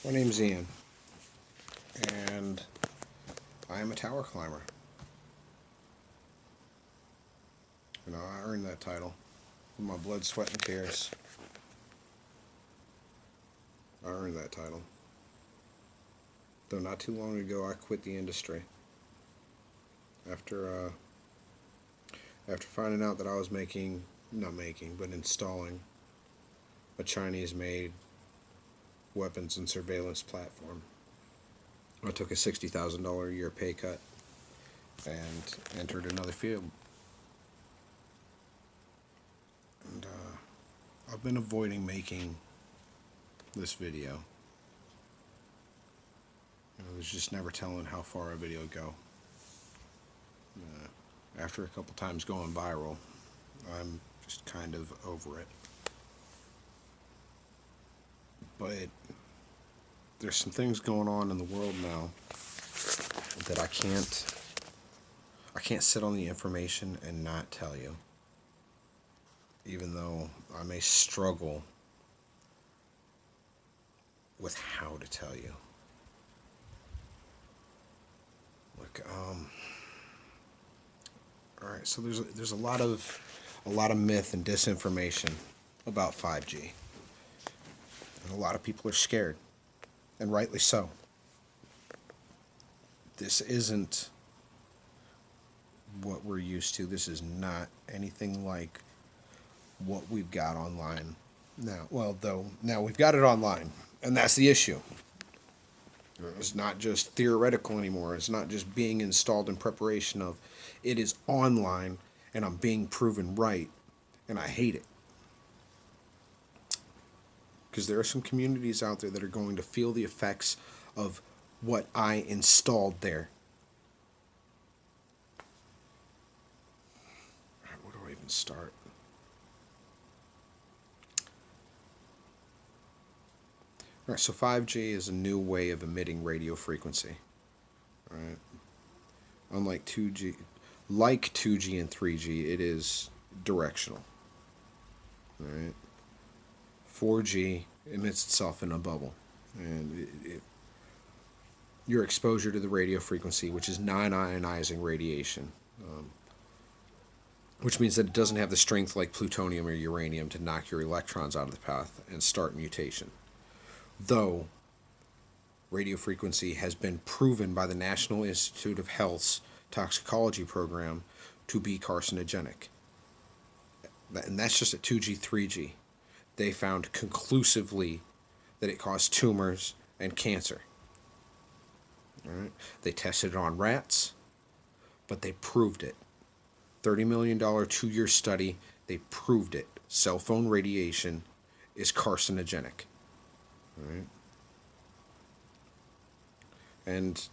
My name's Ian, and I am a tower climber. You know, I earned that title with my blood, sweat, and tears. I earned that title. Though not too long ago, I quit the industry after finding out that I was installing a Chinese-made weapons and surveillance platform. I took a $60,000 a year pay cut and entered another field. And I've been avoiding making this video. There's just never telling how far a video would go. After a couple times going viral, I'm just kind of over it. But there's some things going on in the world now that I can't sit on the information and not tell you. Even though I may struggle with how to tell you. All right, so there's a lot of myth and disinformation about 5G. And a lot of people are scared, and rightly so. This isn't what we're used to. This is not anything like what we've got online now. Well, though, now we've got it online, and that's the issue. It's not just theoretical anymore. It's not just being installed in preparation of. It is online, and I'm being proven right, and I hate it. Because there are some communities out there that are going to feel the effects of what I installed there. All right, where do I even start? All right, so 5G is a new way of emitting radio frequency. All right. Unlike 2G, like 2G and 3G, it is directional. All right. 4G emits itself in a bubble, and your exposure to the radio frequency, which is non-ionizing radiation, which means that it doesn't have the strength like plutonium or uranium to knock your electrons out of the path and start mutation. Though radio frequency has been proven by the National Institute of Health's toxicology program to be carcinogenic. And that's just at 2G, 3G. They found conclusively that it caused tumors and cancer. All right. They tested it on rats, but they proved it. $30 million 2-year study, they proved it. Cell phone radiation is carcinogenic. All right. And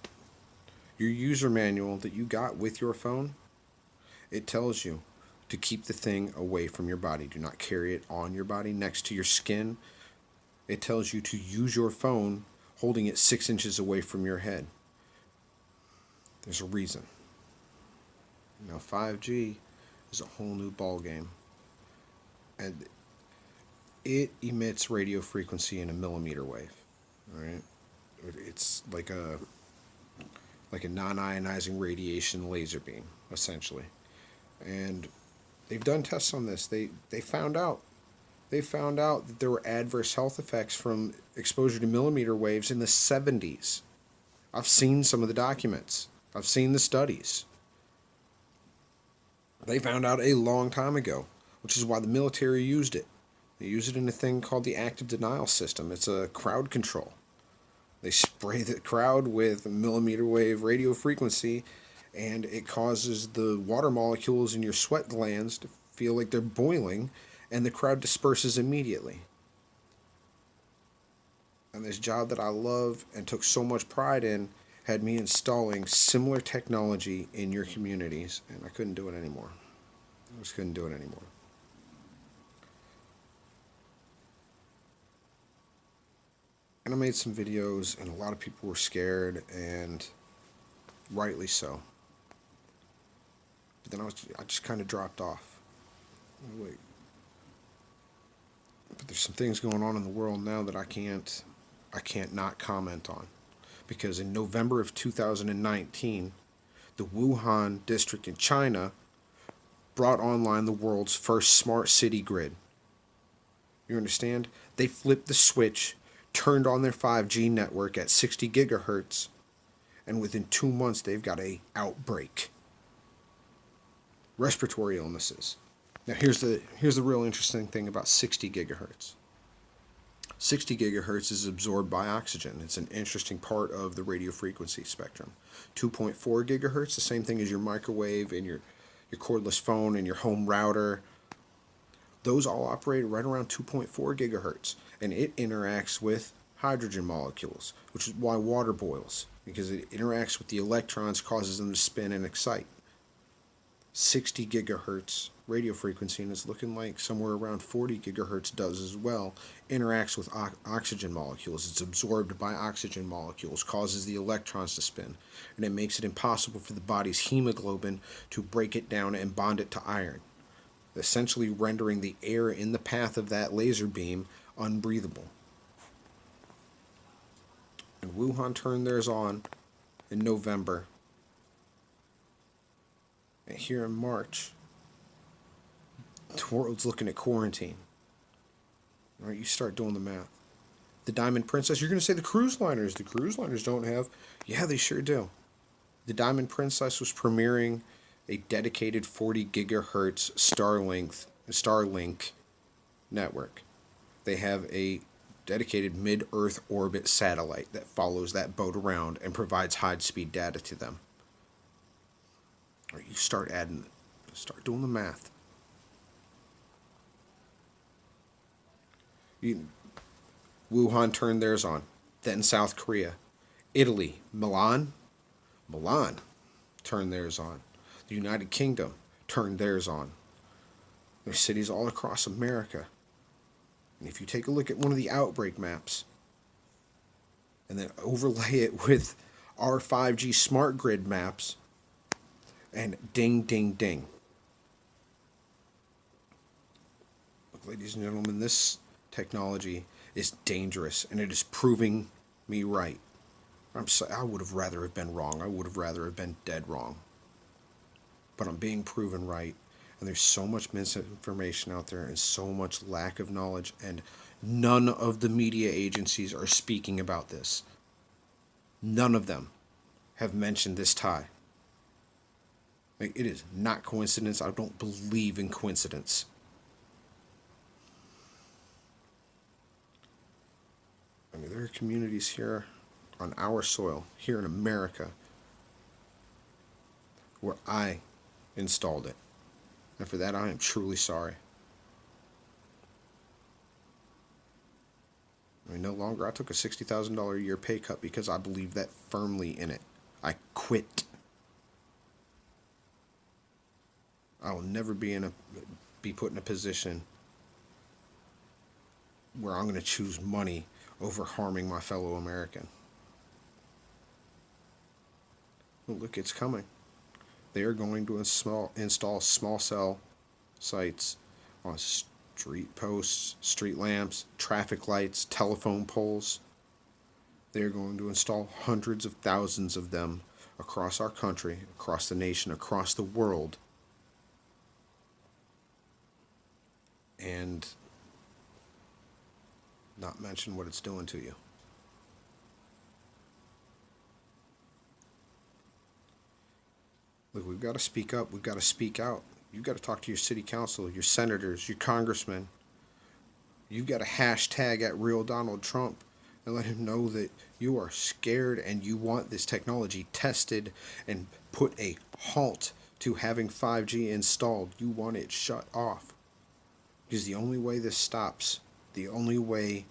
your user manual that you got with your phone, it tells you to keep the thing away from your body. Do not carry it on your body next to your skin. It tells you to use your phone holding it 6 inches away from your head. There's a reason. Now 5G is a whole new ball game. And it emits radio frequency in a millimeter wave. All right? It's like a non-ionizing radiation laser beam, essentially. And they've done tests on this. They found out that there were adverse health effects from exposure to millimeter waves in the 70s. I've seen some of the documents. I've seen the studies. They found out a long time ago, which is why the military used it. They use it in a thing called the active denial system. It's a crowd control. They spray the crowd with millimeter wave radio frequency, and it causes the water molecules in your sweat glands to feel like they're boiling, and the crowd disperses immediately. And this job that I love and took so much pride in had me installing similar technology in your communities, and I couldn't do it anymore. I just couldn't do it anymore. And I made some videos, and a lot of people were scared, and rightly so. But then I just kind of dropped off. Wait. But there's some things going on in the world now that I can't I can't not comment on. Because in November of 2019, the Wuhan district in China brought online the world's first smart city grid. You understand? They flipped the switch, turned on their 5G network at 60 gigahertz, and within 2 months they've got a outbreak. Respiratory illnesses. Now here's the real interesting thing about 60 gigahertz. 60 gigahertz is absorbed by oxygen. It's an interesting part of the radio frequency spectrum. 2.4 gigahertz, the same thing as your microwave and your cordless phone and your home router. Those all operate right around 2.4 gigahertz, and it interacts with hydrogen molecules, which is why water boils, because it interacts with the electrons, causes them to spin and excite. 60 gigahertz radio frequency, and it's looking like somewhere around 40 gigahertz does as well, interacts with oxygen molecules. It's absorbed by oxygen molecules, causes the electrons to spin, and it makes it impossible for the body's hemoglobin to break it down and bond it to iron, essentially rendering the air in the path of that laser beam unbreathable. And Wuhan turned theirs on in November. And here in March, the world's looking at quarantine. All right, you start doing the math. The Diamond Princess, you're going to say the cruise liners. The cruise liners don't have. Yeah, they sure do. The Diamond Princess was premiering a dedicated 40 gigahertz Starlink network. They have a dedicated mid-Earth orbit satellite that follows that boat around and provides high-speed data to them. Or you start doing the math. Wuhan turned theirs on. Then South Korea. Italy, Milan turned theirs on. The United Kingdom turned theirs on. There's cities all across America. And if you take a look at one of the outbreak maps and then overlay it with our 5G smart grid maps, and ding, ding, ding. Look, ladies and gentlemen, this technology is dangerous, and it is proving me right. I would have rather have been wrong. I would have rather have been dead wrong. But I'm being proven right, and there's so much misinformation out there and so much lack of knowledge, and none of the media agencies are speaking about this. None of them have mentioned this tie. It is not coincidence. I don't believe in coincidence. I mean, there are communities here on our soil, here in America, where I installed it. And for that, I am truly sorry. I mean, no longer. I took a $60,000 a year pay cut because I believe that firmly in it. I quit. I will never be put in a position where I'm going to choose money over harming my fellow American. Well, look, it's coming. They are going to install small cell sites on street posts, street lamps, traffic lights, telephone poles. They are going to install hundreds of thousands of them across our country, across the nation, across the world. And not mention what it's doing to you. Look, we've got to speak up. We've got to speak out. You've got to talk to your city council, your senators, your congressmen. You've got to hashtag at Real Donald Trump and let him know that you are scared and you want this technology tested and put a halt to having 5G installed. You want it shut off. Because the only way this stops, the only way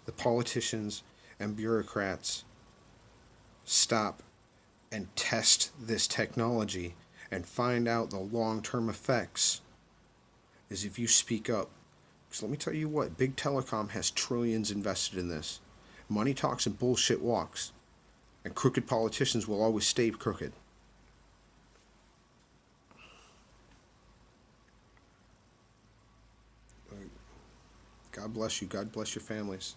the politicians and bureaucrats stop and test this technology and find out the long-term effects is if you speak up. Because let me tell you what, big telecom has trillions invested in this. Money talks and bullshit walks. And crooked politicians will always stay crooked. God bless you. God bless your families.